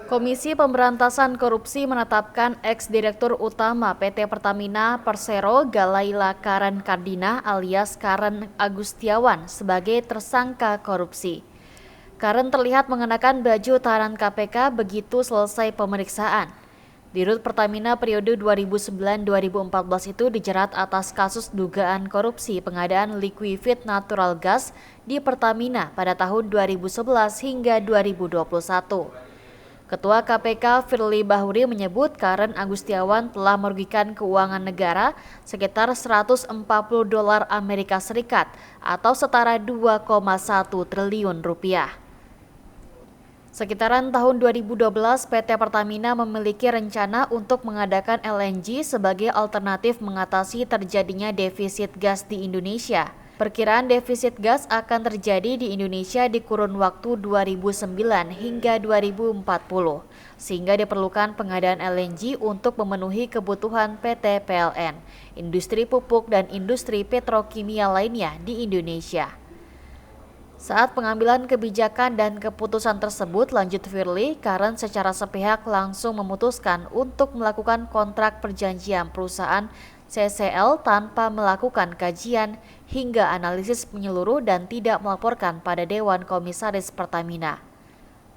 Komisi Pemberantasan Korupsi menetapkan ex-direktur utama PT Pertamina Persero Galaila Karen Kardina alias Karen Agustiawan sebagai tersangka korupsi. Karen terlihat mengenakan baju tahanan KPK begitu selesai pemeriksaan. Dirut Pertamina periode 2009-2014 itu dijerat atas kasus dugaan korupsi pengadaan liquefied natural gas di Pertamina pada tahun 2011 hingga 2021. Ketua KPK Firly Bahuri menyebut Karen Agustiawan telah merugikan keuangan negara sekitar 140 dolar Amerika Serikat atau setara 2,1 triliun rupiah. Sekitaran tahun 2012, PT Pertamina memiliki rencana untuk mengadakan LNG sebagai alternatif mengatasi terjadinya defisit gas di Indonesia. Perkiraan defisit gas akan terjadi di Indonesia di kurun waktu 2009 hingga 2040, sehingga diperlukan pengadaan LNG untuk memenuhi kebutuhan PT PLN, industri pupuk dan industri petrokimia lainnya di Indonesia. Saat pengambilan kebijakan dan keputusan tersebut, lanjut Firly, Karen secara sepihak langsung memutuskan untuk melakukan kontrak perjanjian perusahaan CCL tanpa melakukan kajian hingga analisis menyeluruh dan tidak melaporkan pada Dewan Komisaris Pertamina.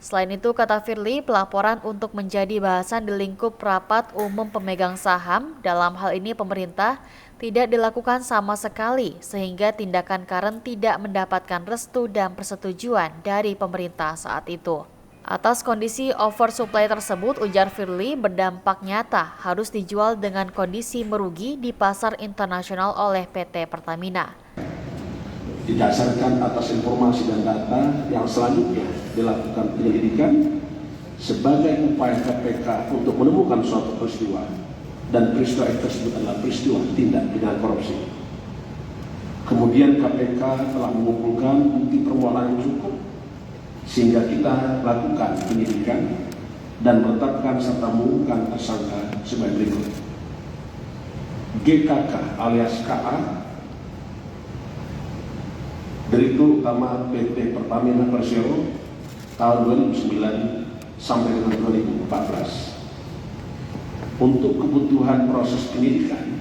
Selain itu, kata Firly, pelaporan untuk menjadi bahasan di lingkup rapat umum pemegang saham, dalam hal ini pemerintah, tidak dilakukan sama sekali sehingga tindakan Karen tidak mendapatkan restu dan persetujuan dari pemerintah saat itu. Atas kondisi oversupply tersebut, ujar Firly, berdampak nyata harus dijual dengan kondisi merugi di pasar internasional oleh PT Pertamina. Didasarkan atas informasi dan data yang selanjutnya dilakukan penyelidikan sebagai upaya KPK untuk menemukan suatu peristiwa, dan peristiwa tersebut adalah peristiwa tindak pidana korupsi. Kemudian KPK telah mengumpulkan bukti permulaan yang cukup sehingga kita lakukan penyidikan dan menetapkan serta mengumumkan tersangka sebagai berikut. GKK alias KA, Direktur Utama PT Pertamina Persero tahun 2009 sampai dengan 2014. Untuk kebutuhan proses penyidikan,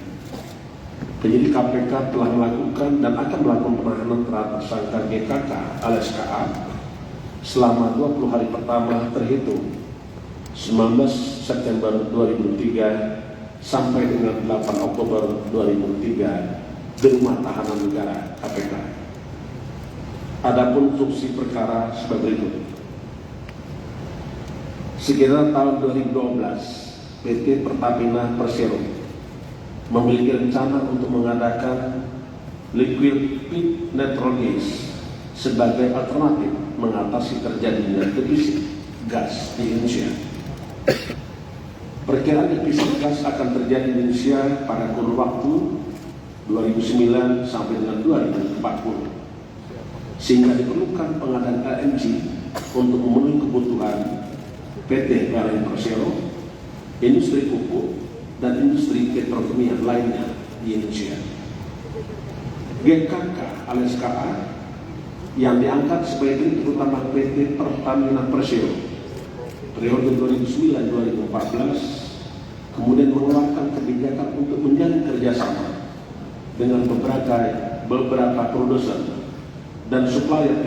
penyidik KPK telah melakukan dan akan melakukan penahanan terhadap tersangka GKK alias KA selama 20 hari pertama terhitung 19 September 2003 sampai dengan 8 Oktober 2003 di rumah tahanan negara KPK. Adapun fungsi perkara sebagai berikut. Sekitar tahun 2012, PT Pertamina Persero memiliki rencana untuk mengadakan liquefied natural gas sebagai alternatif mengatasi terjadinya defisit gas di Indonesia. Perkiraan defisit gas akan terjadi di Indonesia pada kurun waktu 2009 sampai dengan 2040. Sehingga diperlukan pengadaan LNG untuk memenuhi kebutuhan PT PLN Persero, industri pupuk, dan industri petrokimia lainnya di Indonesia. GKK alias KA yang diangkat sebagai direktur utama PT Pertamina Persero periode 2009-2014 kemudian mengeluarkan kebijakan untuk menjalin kerjasama dengan beberapa produsen dan supplier